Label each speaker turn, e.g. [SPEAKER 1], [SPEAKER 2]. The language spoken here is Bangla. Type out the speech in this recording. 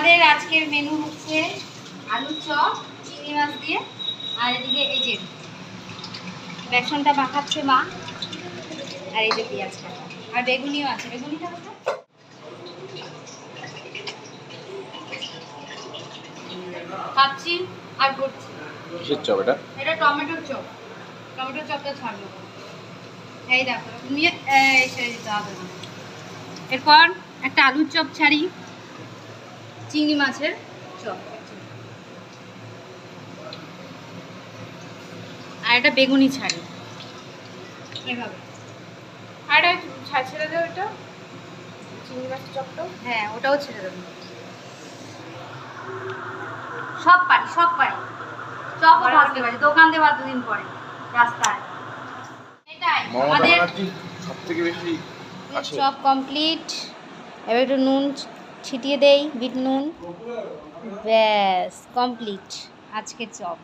[SPEAKER 1] আমাদের আজকের মেনু হচ্ছে আলুর চপ চিংড়ি মাছ দিয়ে, আর এদিকে এই যে বেসনটা মাখাচ্ছে মা, আর এই যে পেঁয়াজ কাটা, আর বেগুনিও আছে। বেগুনিটা কোথায়? খাচ্ছি আর করছি।
[SPEAKER 2] কিসের চপ এটা?
[SPEAKER 1] এটা টমেটোর চপ। টমেটোর চপটা ছাড়বো। এই দেখো নিয়ে ছেড়ে দিতে হবে না। এরপর একটা আলুর চপ ছাড়ি, চিংড়ি মাছের চপ, আর একটা বেগুনি ছাড়ি এভাবে।
[SPEAKER 3] আর ছেড়ে দেবো এটা চিংড়ি মাছের চপটা।
[SPEAKER 1] হ্যাঁ ওটাও ছেড়ে দেবো। সব পারি সব পারি, চপও ভাজতে পারি, দোকান দেওয়ার দুদিন পরে রাস্তায়। এটাই আমাদের
[SPEAKER 2] সবথেকে বেশি আছে।
[SPEAKER 1] Chop complete. এবার একটু নুন ছিটিয়ে দেই, বিট নুন, ব্যাস কমপ্লিট আজকের চপ।